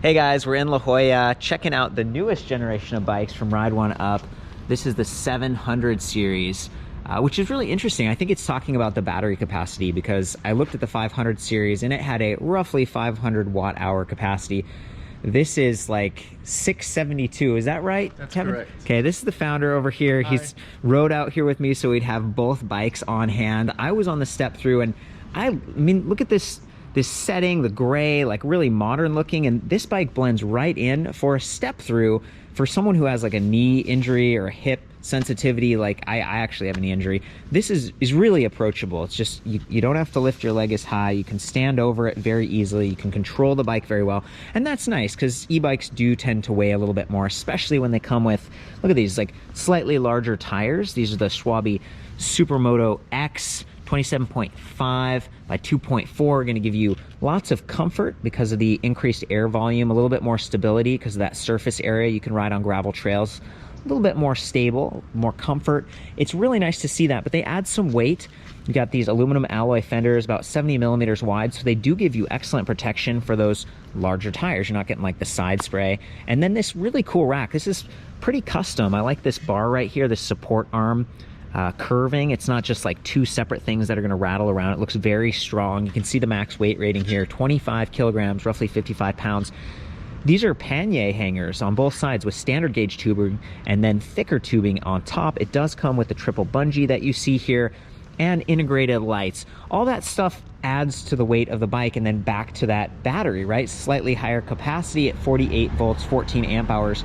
Hey guys, we're in La Jolla checking out the newest generation of bikes from Ride1Up. This is the 700 series, which is really interesting. I think it's talking about the battery capacity because I looked at the 500 series and it had a roughly 500 watt-hour capacity. This is like 672, is that right, That's Kevin? correct. Okay, this is the founder over here. Hi. He's rode out here with me so we'd have both bikes on hand. I was on the step-thru and I mean, look at this setting, the gray, like really modern looking, and this bike blends right in for a step-thru for someone who has like a knee injury or a hip sensitivity. Like I actually have a knee injury. This is really approachable. It's just you don't have to lift your leg as high. You can stand over it very easily. You can control the bike very well, and that's nice because e-bikes do tend to weigh a little bit more, especially when they come with, look at these, like slightly larger tires. These are the Schwalbe Super Moto-X 27.5 by 2.4, going to give you lots of comfort because of the increased air volume, a little bit more stability because of that surface area. You can ride on gravel trails, a little bit more stable, more comfort. It's really nice to see that, but they add some weight. You got these aluminum alloy fenders, about 70 millimeters wide, so they do give you excellent protection for those larger tires. You're not getting like the side spray. And then this really cool rack. This is pretty custom. I like this bar right here, this support arm. Curving. It's not just like two separate things that are going to rattle around. It looks very strong. You can see the max weight rating here, 25 kilograms, roughly 55 pounds. These are pannier hangers on both sides with standard gauge tubing and then thicker tubing on top. It does come with the triple bungee that you see here and integrated lights. All that stuff adds to the weight of the bike, and then back to that battery, right? Slightly higher capacity at 48 volts, 14 amp hours.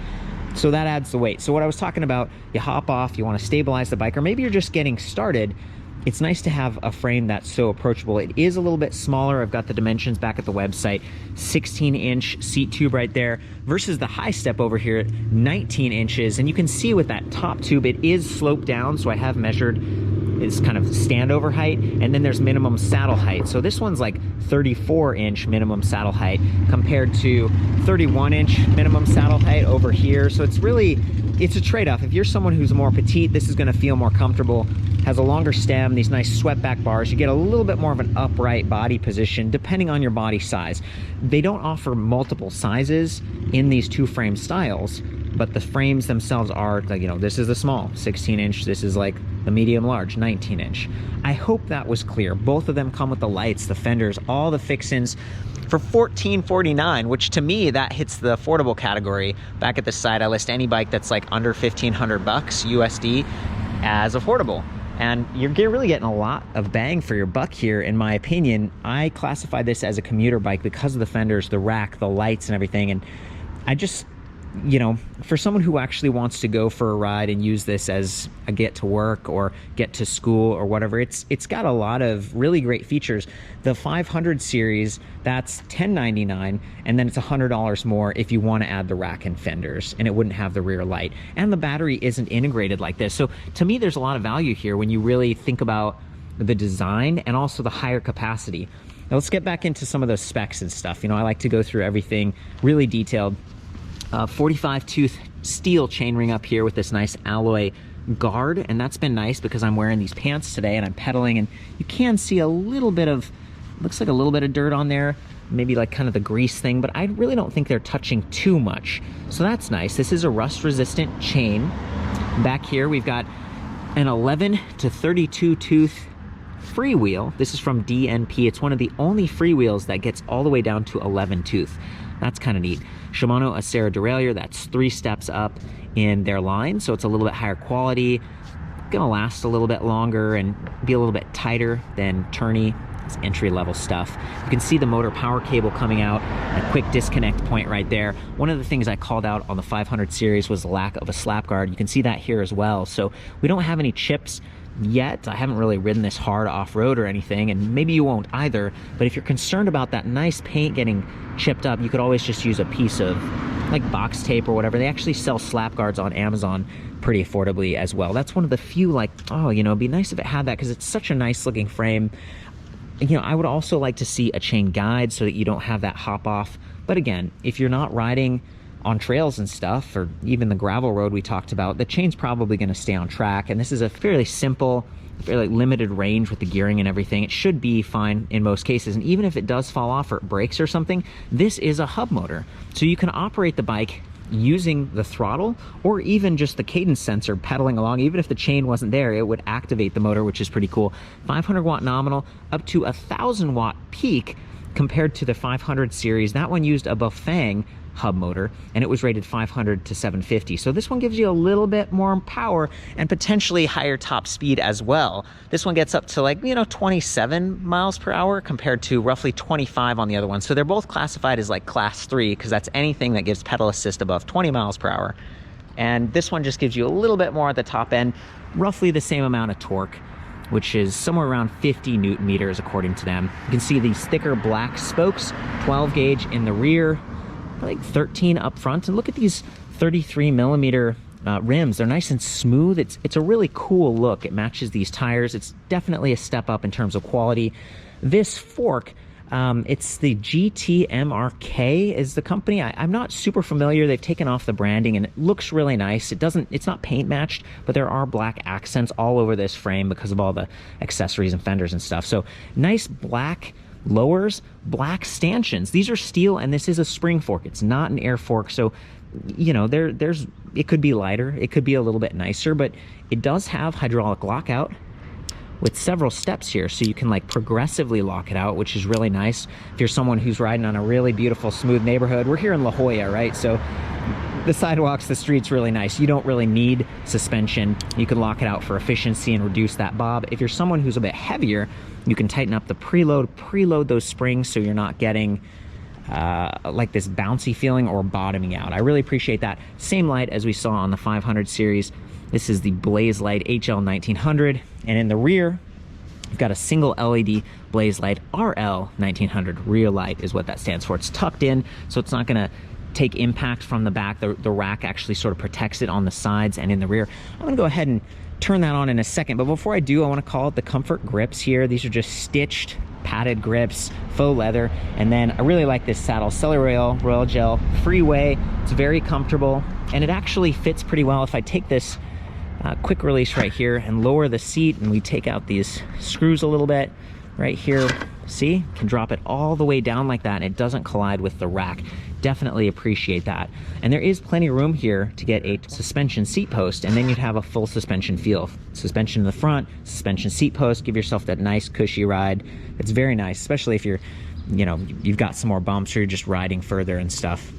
So that adds the weight. So what I was talking about, you hop off, you want to stabilize the bike, or maybe you're just getting started. It's nice to have a frame that's so approachable. It is a little bit smaller. I've got the dimensions back at the website. 16-inch seat tube right there versus the high step over here at 19 inches. And you can see with that top tube, it is sloped down. So I have measured its kind of standover height, and then there's minimum saddle height. So this one's like 34-inch minimum saddle height compared to 31-inch minimum saddle height over here. So it's a trade-off. If you're someone who's more petite, this is going to feel more comfortable. Has a longer stem, these nice swept back bars. You get a little bit more of an upright body position depending on your body size. They don't offer multiple sizes in these two frame styles, but the frames themselves are like, you know, this is the small 16-inch, this is like the medium large 19-inch. I hope that was clear. Both of them come with the lights, the fenders, all the fixins for $1449, which to me that hits the affordable category. Back at the side I list any bike that's like under $1,500 USD as affordable. And you're really getting a lot of bang for your buck here, in my opinion. I classify this as a commuter bike because of the fenders, the rack, the lights, and everything. And I just, you know, for someone who actually wants to go for a ride and use this as a get to work or get to school or whatever, it's got a lot of really great features. The 500 series, that's $1099, and then it's $100 more if you want to add the rack and fenders, and it wouldn't have the rear light. And the battery isn't integrated like this. So to me, there's a lot of value here when you really think about the design and also the higher capacity. Now let's get back into some of those specs and stuff. You know, I like to go through everything really detailed. 45 tooth steel chainring up here with this nice alloy guard, and that's been nice because I'm wearing these pants today and I'm pedaling, and you can see a little bit of, looks like a little bit of dirt on there, maybe like kind of the grease thing, but I really don't think they're touching too much, so that's nice. This is a rust resistant chain. Back here we've got an 11 to 32 tooth freewheel. This is from DNP. It's one of the only freewheels that gets all the way down to 11 tooth. That's kind of neat. Shimano Acera derailleur, that's 3 steps up in their line, so it's a little bit higher quality, gonna last a little bit longer and be a little bit tighter than Tourney. It's entry-level stuff. You can see the motor power cable coming out, a quick disconnect point right there. One of the things I called out on the 500 series was the lack of a slap guard. You can see that here as well. So we don't have any chips yet. I haven't really ridden this hard off-road or anything, and maybe you won't either, but if you're concerned about that nice paint getting chipped up, you could always just use a piece of like box tape or whatever. They actually sell slap guards on Amazon pretty affordably as well. That's one of the few, like, oh, you know, it'd be nice if it had that because it's such a nice looking frame. You know, I would also like to see a chain guide so that you don't have that hop off. But again, if you're not riding on trails and stuff, or even the gravel road we talked about, the chain's probably going to stay on track. And this is a fairly simple very like limited range with the gearing and everything. It should be fine in most cases, and even if it does fall off or it breaks or something, this is a hub motor, so you can operate the bike using the throttle or even just the cadence sensor pedaling along. Even if the chain wasn't there, it would activate the motor, which is pretty cool. 500 watt nominal, up to 1,000 watt peak, compared to the 500 series. That one used a Bafang hub motor, and it was rated 500 to 750. So this one gives you a little bit more power and potentially higher top speed as well. This one gets up to like, you know, 27 miles per hour compared to roughly 25 on the other one. So they're both classified as like class 3, because that's anything that gives pedal assist above 20 miles per hour. And this one just gives you a little bit more at the top end, roughly the same amount of torque, which is somewhere around 50 Newton meters according to them. You can see these thicker black spokes, 12 gauge in the rear, like 13 up front, and look at these 33 millimeter rims. They're nice and smooth. It's a really cool look. It matches these tires. It's definitely a step up in terms of quality. This fork, it's the GTMRK is the company. I'm not super familiar. They've taken off the branding and it looks really nice. It's not paint matched, but there are black accents all over this frame because of all the accessories and fenders and stuff. So nice black lowers, black stanchions. These are steel, and this is a spring fork. It's not an air fork, so you know it could be lighter, it could be a little bit nicer, but it does have hydraulic lockout with several steps here, so you can like progressively lock it out, which is really nice if you're someone who's riding on a really beautiful smooth neighborhood. We're here in La Jolla, right? So the sidewalks, the street's really nice. You don't really need suspension. You can lock it out for efficiency and reduce that bob. If you're someone who's a bit heavier, you can tighten up the preload those springs so you're not getting like this bouncy feeling or bottoming out. I really appreciate that. Same light as we saw on the 500 series. This is the Blaze-Lite HL 1900, and in the rear, you've got a single LED Blaze-Lite RL 1900. Rear light is what that stands for. It's tucked in, so it's not gonna take impact from the back. The rack actually sort of protects it on the sides and in the rear. I'm gonna go ahead and turn that on in a second, but before I do, I want to call out the comfort grips here. These are just stitched padded grips, faux leather, and then I really like this saddle, Selle Royal gel freeway. It's very comfortable, and it actually fits pretty well. If I take this quick release right here and lower the seat, and we take out these screws a little bit right here, see, can drop it all the way down like that, and it doesn't collide with the rack. Definitely appreciate that. And there is plenty of room here to get a suspension seat post, and then you'd have a full suspension feel. Suspension in the front, suspension seat post, give yourself that nice cushy ride. It's very nice, especially if you're, you know, you've got some more bumps or you're just riding further and stuff.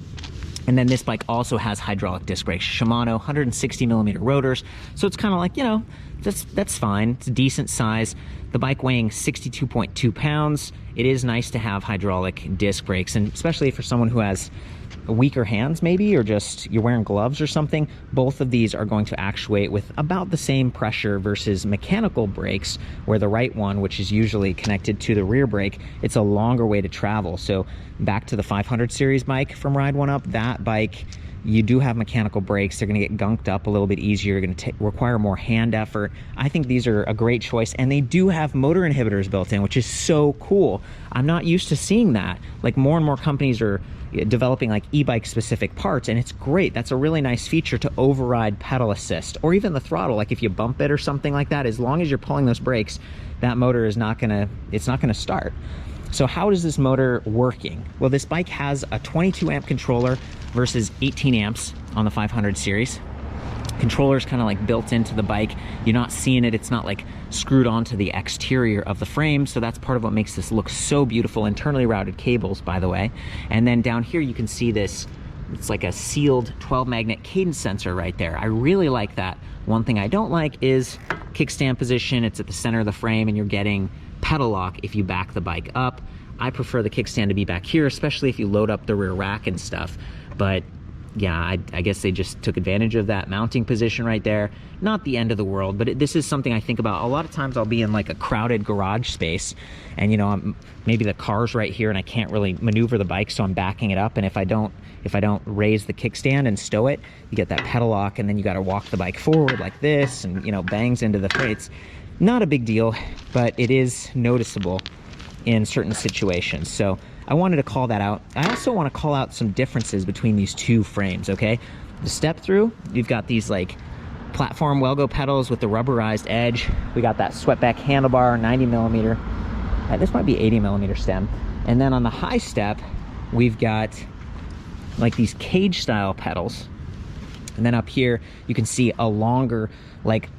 And then this bike also has hydraulic disc brakes, Shimano 160 millimeter rotors. So it's kind of like, you know, that's fine. It's a decent size. The bike weighing 62.2 pounds. It is nice to have hydraulic disc brakes, and especially for someone who has weaker hands maybe, or just you're wearing gloves or something, both of these are going to actuate with about the same pressure versus mechanical brakes, where the right one, which is usually connected to the rear brake, it's a longer way to travel. So back to the 500 series bike from Ride1Up, that bike, you do have mechanical brakes. They're going to get gunked up a little bit easier. You're going to require more hand effort. I think these are a great choice, and they do have motor inhibitors built in, which is so cool. I'm not used to seeing that. Like, more and more companies are developing like e-bike specific parts, and it's great. That's a really nice feature to override pedal assist or even the throttle. Like if you bump it or something like that, as long as you're pulling those brakes, that motor is not gonna start. So how is this motor working? Well, this bike has a 22 amp controller versus 18 amps on the 500 series. Controller's kind of like built into the bike. You're not seeing it. It's not like screwed onto the exterior of the frame. So that's part of what makes this look so beautiful. Internally routed cables, by the way. And then down here you can see this, it's like a sealed 12 magnet cadence sensor right there. I really like that. One thing I don't like is kickstand position. It's at the center of the frame and you're getting pedal lock if you back the bike up. I prefer the kickstand to be back here, especially if you load up the rear rack and stuff. But yeah, I guess they just took advantage of that mounting position right there. Not the end of the world, but this is something I think about. A lot of times I'll be in like a crowded garage space and, you know, maybe the car's right here and I can't really maneuver the bike, so I'm backing it up. And if I don't raise the kickstand and stow it, you get that pedal lock, and then you got to walk the bike forward like this, and, you know, bangs into the frame. It's not a big deal, but it is noticeable in certain situations. So I wanted to call that out. I also want to call out some differences between these two frames, okay? The step-thru, you've got these like platform Welgo pedals with the rubberized edge. We got that swept-back handlebar, 90mm. This might be 80mm stem. And then on the high step, we've got like these cage style pedals. And then up here, you can see a longer, like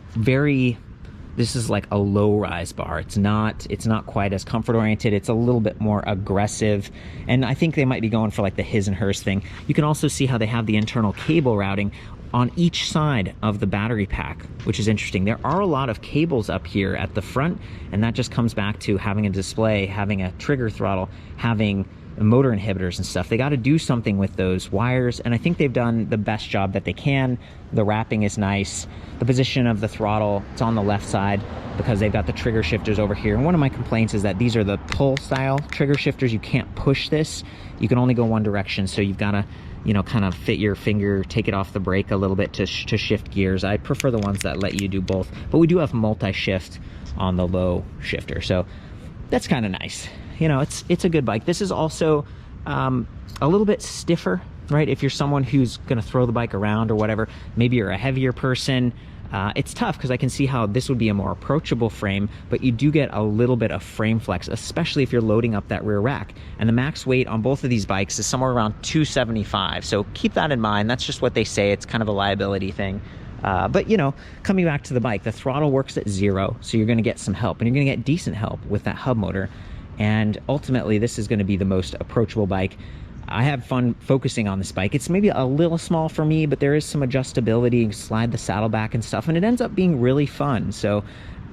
this is like a low rise bar. It's not quite as comfort oriented. It's a little bit more aggressive. And I think they might be going for like the his and hers thing. You can also see how they have the internal cable routing on each side of the battery pack, which is interesting. There are a lot of cables up here at the front, and that just comes back to having a display, having a trigger throttle, having motor inhibitors and stuff. They got to do something with those wires, and I think they've done the best job that they can. The wrapping is nice. The position of the throttle, it's on the left side because they've got the trigger shifters over here. And one of my complaints is that these are the pull style trigger shifters. You can't push this. You can only go one direction, so you've got to, you know, kind of fit your finger, take it off the brake a little bit to shift gears. I prefer the ones that let you do both, but we do have multi-shift on the low shifter, so that's kind of nice. You know, it's a good bike. This is also a little bit stiffer, right? If you're someone who's going to throw the bike around or whatever, maybe you're a heavier person. It's tough because I can see how this would be a more approachable frame, but you do get a little bit of frame flex, especially if you're loading up that rear rack. And the max weight on both of these bikes is somewhere around 275. So keep that in mind. That's just what they say. It's kind of a liability thing. But, you know, coming back to the bike, the throttle works at 0, so you're going to get some help, and you're going to get decent help with that hub motor. And ultimately, this is going to be the most approachable bike. I have fun focusing on this bike. It's maybe a little small for me, but there is some adjustability. You can slide the saddle back and stuff, and it ends up being really fun. So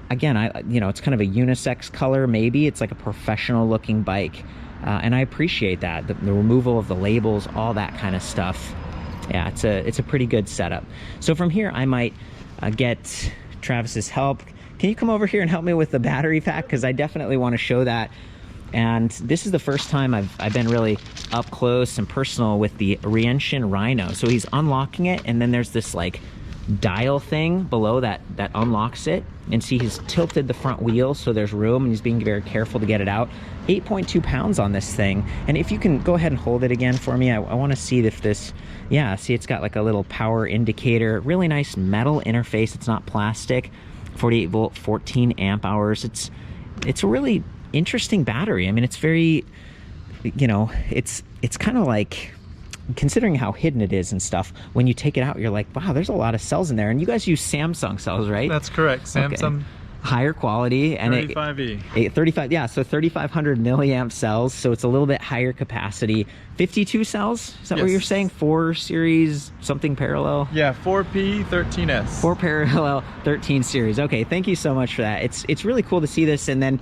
again, you know, it's kind of a unisex color. Maybe it's like a professional looking bike, and I appreciate that. The removal of the labels, all that kind of stuff. Yeah, it's a pretty good setup. So from here, I might get Travis's help. Can you come over here and help me with the battery pack? Because I definitely want to show that. And this is the first time I've been really up close and personal with the Reention Rhino. So he's unlocking it, and then there's this like dial thing below that unlocks it. And see, he's tilted the front wheel so there's room, and he's being very careful to get it out. 8.2 pounds on this thing. And if you can go ahead and hold it again for me, I want to see if this, yeah, see, it's got like a little power indicator. Really nice metal interface. It's not plastic. 48 volt, 14 amp hours. It's a really interesting battery. I mean, it's very, you know, it's kind of like, considering how hidden it is and stuff, when you take it out, you're like, wow, there's a lot of cells in there. And you guys use Samsung cells, right? That's correct. Samsung. Okay. Higher quality, and 35E. 35, yeah, so 3500 milliamp cells, so it's a little bit higher capacity. 52 cells, is that what you're saying? 4 series, something parallel? Yeah, 4P 13S. 4 parallel 13 series. Okay, thank you so much for that. It's really cool to see this. And then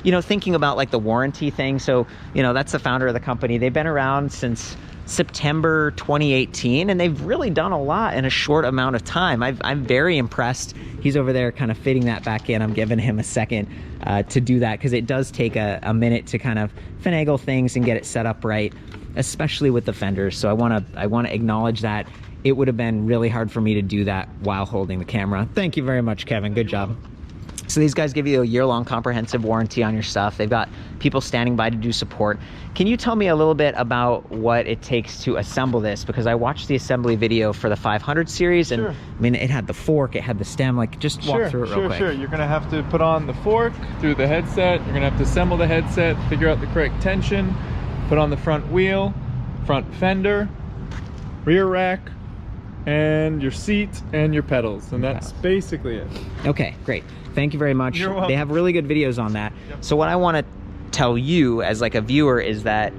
you know, thinking about like the warranty thing, so you know, that's the founder of the company. They've been around since September 2018, and they've really done a lot in a short amount of time. I'm very impressed. He's over there kind of fitting that back in. I'm giving him a second to do that, because it does take a minute to kind of finagle things and get it set up right, especially with the fenders. So I want to acknowledge that. It would have been really hard for me to do that while holding the camera. Thank you very much, Kevin. Good job. So these guys give you a year-long comprehensive warranty on your stuff. They've got people standing by to do support. Can you tell me a little bit about what it takes to assemble this? Because I watched the assembly video for the 500 series, and I mean, it had the fork, it had the stem. Like, just walk through it real quick. Sure. You're gonna have to put on the fork through the headset. You're gonna have to assemble the headset, figure out the correct tension, put on the front wheel, front fender, rear rack, and your seat and your pedals, and that's basically it. Okay, great. Thank you very much. You're welcome. They have really good videos on that. Yep. So what I want to tell you as like a viewer is that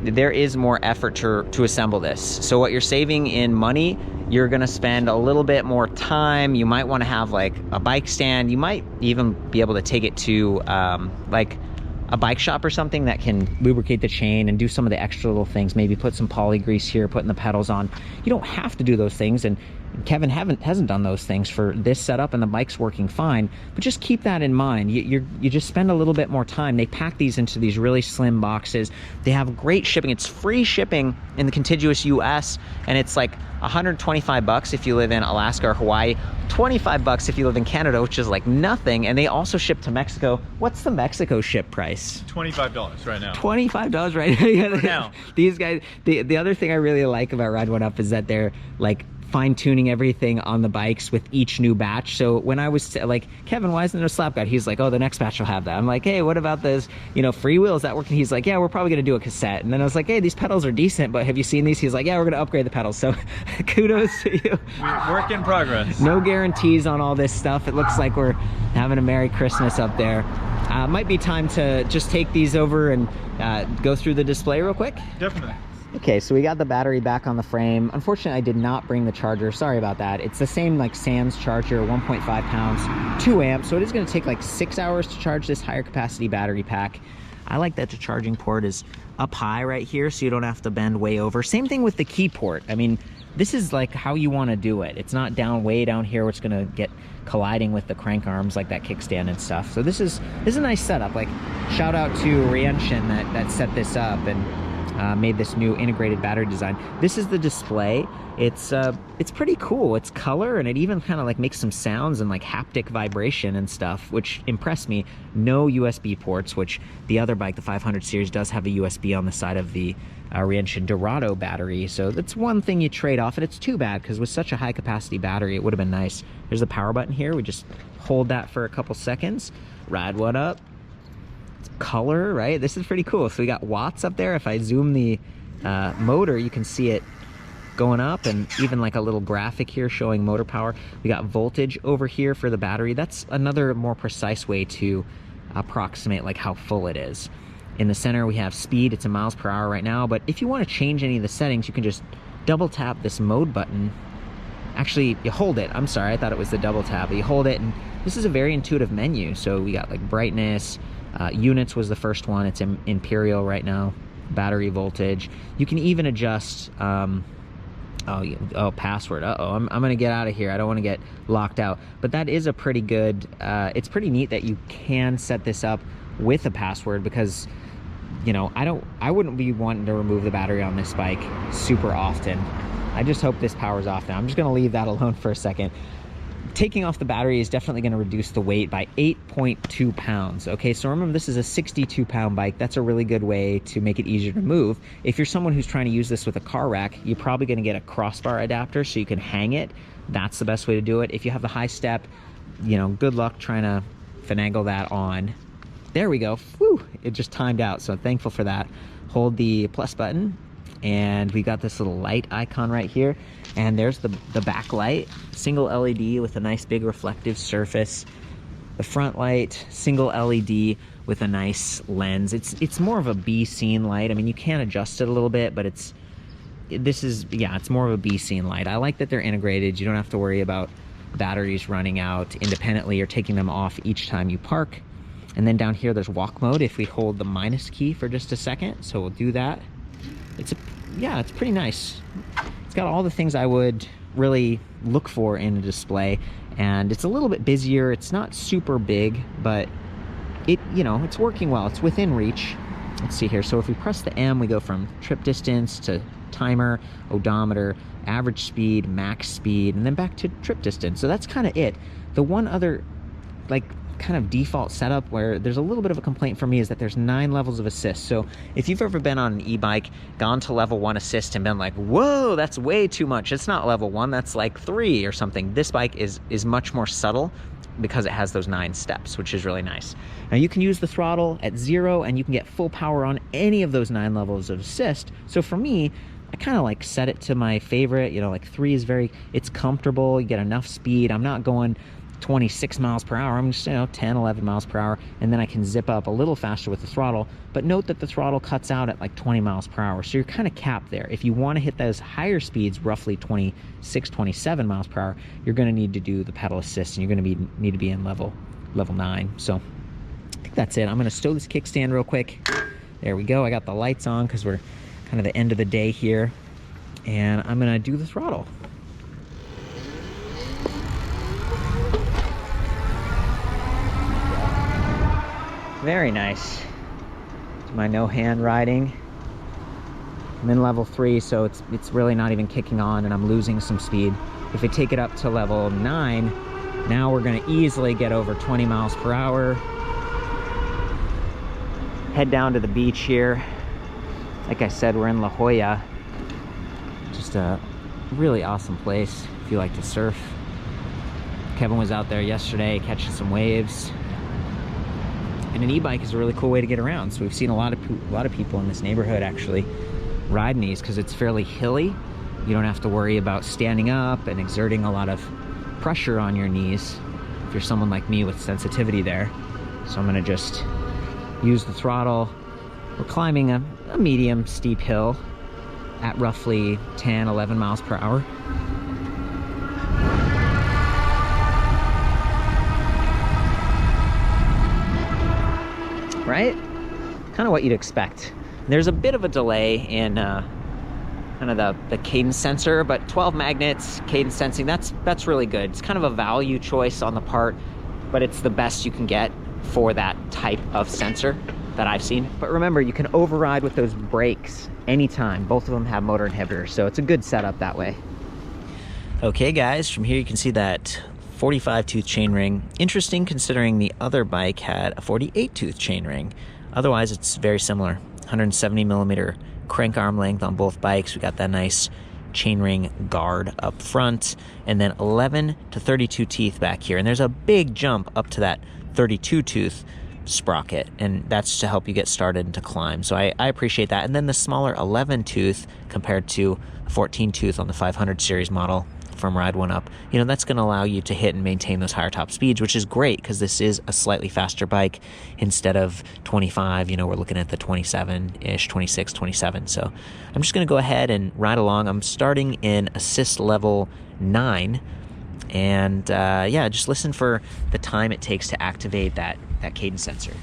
there is more effort to assemble this. So what you're saving in money, you're going to spend a little bit more time. You might want to have like a bike stand. You might even be able to take it to like a bike shop or something that can lubricate the chain and do some of the extra little things. Maybe put some poly grease here, putting the pedals on. You don't have to do those things, and Kevin hasn't done those things for this setup, and the bike's working fine. But just keep that in mind. You just spend a little bit more time. They pack these into these really slim boxes. They have great shipping. It's free shipping in the contiguous US, and it's like 125 bucks if you live in Alaska or Hawaii, 25 bucks if you live in Canada, which is like nothing. And they also ship to Mexico. What's the Mexico ship price? $25 right now. $25 right now. now. These guys, the other thing I really like about Ride1Up is that they're like fine-tuning everything on the bikes with each new batch. So when I was like, Kevin, why isn't there a slap guide? He's like, oh, the next batch will have that. I'm like, hey, what about those, you know, freewheels that working? He's like, yeah, we're probably gonna do a cassette. And then I was like, hey, these pedals are decent, but have you seen these? He's like, yeah, we're gonna upgrade the pedals. So kudos to you. Work in progress. No guarantees on all this stuff. It looks like we're having a Merry Christmas up there. Might be time to just take these over and go through the display real quick. Definitely. Okay, so we got the battery back on the frame. Unfortunately, I did not bring the charger. Sorry about that. It's the same like Sam's charger, 1.5 pounds, 2 amps. So it is going to take like 6 hours to charge this higher capacity battery pack. I like that the charging port is up high right here, so you don't have to bend way over. Same thing with the key port. I mean, this is like how you want to do it. It's not down way down here, which is going to get colliding with the crank arms like that kickstand and stuff. So this is a nice setup. Like, shout out to Reention that set this up and made this new integrated battery design. This is the display. It's pretty cool. It's color, and it even kind of like makes some sounds and like haptic vibration and stuff, which impressed me. No USB ports, which the other bike, the 500 series, does have a USB on the side of the Reention Dorado battery. So that's one thing you trade off, and it's too bad because with such a high capacity battery, it would have been nice. There's the power button here. We just hold that for a couple seconds. Ride1Up. Color, right? This is pretty cool. So we got watts up there. If I zoom the motor, you can see it going up, and even like a little graphic here showing motor power. We got voltage over here for the battery. That's another more precise way to approximate like how full it is. In the center we have speed. It's in miles per hour right now, but if you want to change any of the settings, you can just double tap this mode button. Actually, you hold it. I'm sorry, I thought it was the double tap, but you hold it, and this is a very intuitive menu. So we got like brightness, units was the first one. It's in imperial right now. Battery voltage. You can even adjust password. I'm gonna get out of here. I don't want to get locked out. But that is a pretty good, it's pretty neat that you can set this up with a password, because you know, I wouldn't be wanting to remove the battery on this bike super often. I just hope this powers off now. I'm just gonna leave that alone for a second. Taking off the battery is definitely going to reduce the weight by 8.2 pounds. Okay, so remember, this is a 62-pound bike. That's a really good way to make it easier to move. If you're someone who's trying to use this with a car rack, you're probably going to get a crossbar adapter so you can hang it. That's the best way to do it. If you have the high step, you know, good luck trying to finagle that on. There we go. Whew, it just timed out, so I'm thankful for that. Hold the plus button, and we got this little light icon right here, and there's the backlight, single LED with a nice big reflective surface. The front light, single LED with a nice lens. It's more of a B scene light. I mean, you can adjust it a little bit, but it's more of a B scene light. I like that they're integrated. You don't have to worry about batteries running out independently or taking them off each time you park. And then down here there's walk mode if we hold the minus key for just a second. So we'll do that. It's pretty nice. It's got all the things I would really look for in a display, and it's a little bit busier. It's not super big, but it's working well. It's within reach. Let's see here. So if we press the M, we go from trip distance to timer, odometer, average speed, max speed, and then back to trip distance. So that's kind of it. The one other kind of default setup where there's a little bit of a complaint for me is that there's 9 levels of assist. So if you've ever been on an e-bike, gone to level 1 assist and been like, whoa, that's way too much. It's not level 1, that's like 3 or something. This bike is much more subtle because it has those 9 steps, which is really nice. Now you can use the throttle at 0 and you can get full power on any of those 9 levels of assist. So for me, I kind of like set it to my favorite, like 3 is it's comfortable, you get enough speed. I'm not going 26 miles per hour. I'm just 10, 11 miles per hour, and then I can zip up a little faster with the throttle. But note that the throttle cuts out at like 20 miles per hour, so you're kind of capped there. If you want to hit those higher speeds, roughly 26, 27 miles per hour, you're going to need to do the pedal assist, and you're going to need to be in level 9. So I think that's it. I'm going to stow this kickstand real quick. There we go. I got the lights on because we're kind of the end of the day here, and I'm going to do the throttle. Very nice. It's my no hand riding. I'm in level 3, so it's really not even kicking on, and I'm losing some speed. If we take it up to level 9, now we're going to easily get over 20 miles per hour. Head down to the beach here. Like I said, we're in La Jolla. Just a really awesome place if you like to surf. Kevin was out there yesterday catching some waves. And an e-bike is a really cool way to get around. So we've seen a lot of people in this neighborhood actually riding these because it's fairly hilly. You don't have to worry about standing up and exerting a lot of pressure on your knees if you're someone like me with sensitivity there. So I'm gonna just use the throttle. We're climbing a medium steep hill at roughly 10, 11 miles per hour. Right? Kind of what you'd expect. There's a bit of a delay in kind of the cadence sensor, but 12 magnets, cadence sensing, that's really good. It's kind of a value choice on the part, but it's the best you can get for that type of sensor that I've seen. But remember, you can override with those brakes anytime. Both of them have motor inhibitors, so it's a good setup that way. Okay guys, from here you can see that 45 tooth chainring. Interesting considering the other bike had a 48 tooth chainring. Otherwise it's very similar. 170 millimeter crank arm length on both bikes. We got that nice chainring guard up front, and then 11 to 32 teeth back here. And there's a big jump up to that 32 tooth sprocket, and that's to help you get started to climb. So I appreciate that. And then the smaller 11 tooth compared to 14 tooth on the 500 series model from Ride1Up, you know, that's going to allow you to hit and maintain those higher top speeds, which is great because this is a slightly faster bike. Instead of 25, you know, we're looking at the 27-ish, 26, 27. So I'm just going to go ahead and ride along. I'm starting in assist level 9, and yeah, just listen for the time it takes to activate that cadence sensor.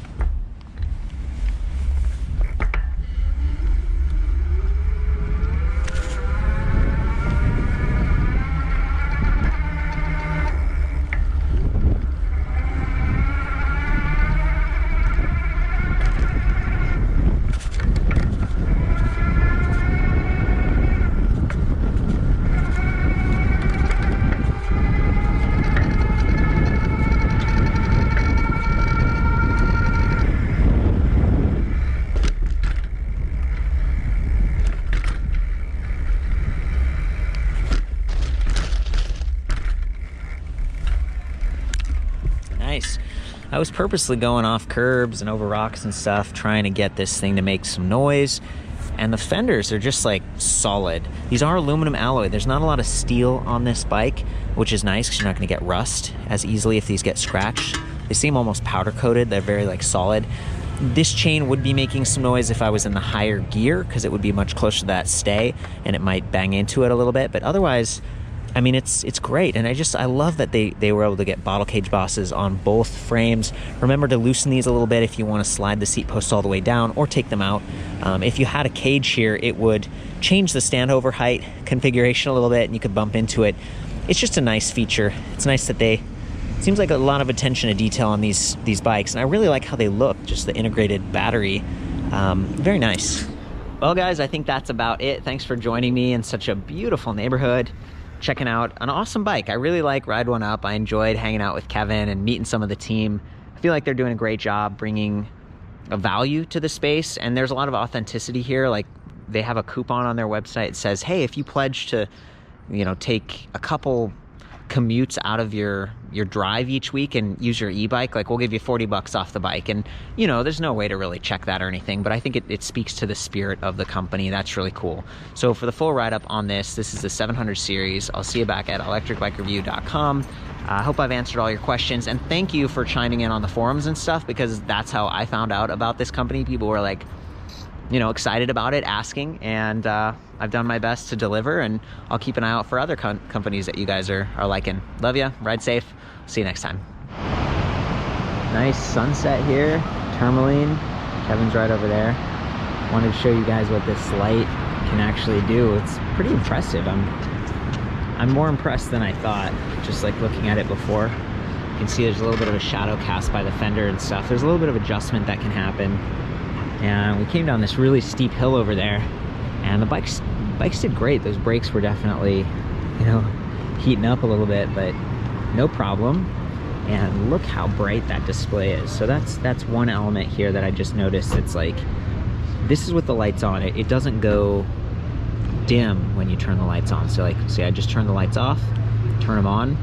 Nice. I was purposely going off curbs and over rocks and stuff, trying to get this thing to make some noise. And the fenders are just like solid. These are aluminum alloy. There's not a lot of steel on this bike, which is nice because you're not going to get rust as easily if these get scratched. They seem almost powder coated. They're very like solid. This chain would be making some noise if I was in the higher gear because it would be much closer to that stay and it might bang into it a little bit. But otherwise, I mean, it's great. And I love that they were able to get bottle cage bosses on both frames. Remember to loosen these a little bit if you want to slide the seat posts all the way down or take them out. If you had a cage here, it would change the standover height configuration a little bit and you could bump into it. It's just a nice feature. It's nice that seems like a lot of attention to detail on these bikes, and I really like how they look, just the integrated battery. Very nice. Well guys, I think that's about it. Thanks for joining me in such a beautiful neighborhood, checking out an awesome bike. I really like Ride1Up. I enjoyed hanging out with Kevin and meeting some of the team. I feel like they're doing a great job bringing a value to the space, and there's a lot of authenticity here. Like, they have a coupon on their website that says, hey, if you pledge to, you know, take a couple commutes out of your drive each week and use your e-bike, like, we'll give you $40 off the bike. And, you know, there's no way to really check that or anything, but I think it speaks to the spirit of the company. That's really cool. So for the full write-up on this is the 700 series. I'll see you back at ElectricBikeReview.com. I hope I've answered all your questions, and thank you for chiming in on the forums and stuff, because that's how I found out about this company. People were like, you know, excited about it, asking, and I've done my best to deliver, and I'll keep an eye out for other companies that you guys are liking. Love ya, ride safe, see you next time. Nice sunset here, tourmaline. Kevin's right over there. Wanted to show you guys what this light can actually do. It's pretty impressive. I'm more impressed than I thought, just like looking at it before. You can see there's a little bit of a shadow cast by the fender and stuff. There's a little bit of adjustment that can happen. And we came down this really steep hill over there, and the bikes did great. Those brakes were definitely, you know, heating up a little bit, but no problem. And look how bright that display is. So that's one element here that I just noticed. It's like, this is with the lights on. It doesn't go dim when you turn the lights on. So like, see, I just turn the lights off, turn them on.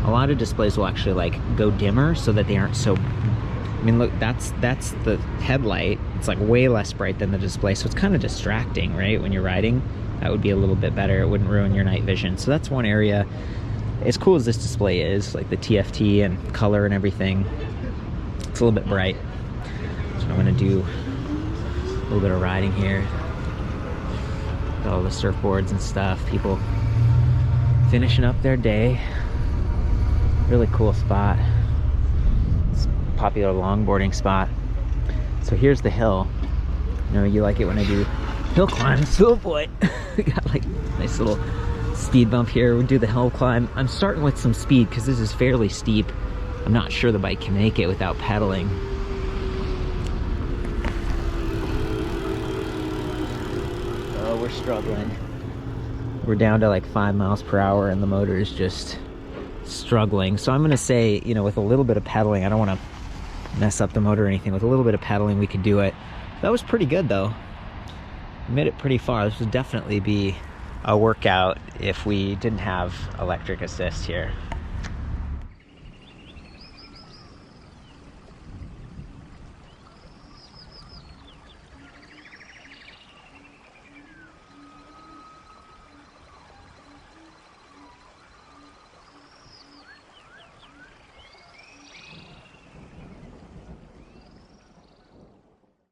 A lot of displays will actually like go dimmer so that they aren't so, I mean, look, that's the headlight. It's like way less bright than the display, so it's kind of distracting, right? When you're riding, that would be a little bit better. It wouldn't ruin your night vision. So that's one area. As cool as this display is, like the TFT and color and everything, it's a little bit bright. So I'm gonna do a little bit of riding here. Got all the surfboards and stuff, people finishing up their day. Really cool spot. It's a popular longboarding spot. So here's the hill. You know, you like it when I do hill climbs. Oh boy. We got like nice little speed bump here. We'll do the hill climb. I'm starting with some speed because this is fairly steep. I'm not sure the bike can make it without pedaling. Oh, we're struggling. We're down to like 5 miles per hour and the motor is just struggling. So I'm gonna say, you know, with a little bit of pedaling, I don't want to mess up the motor or anything. With a little bit of pedaling, we could do it. That was pretty good though. We made it pretty far. This would definitely be a workout if we didn't have electric assist here.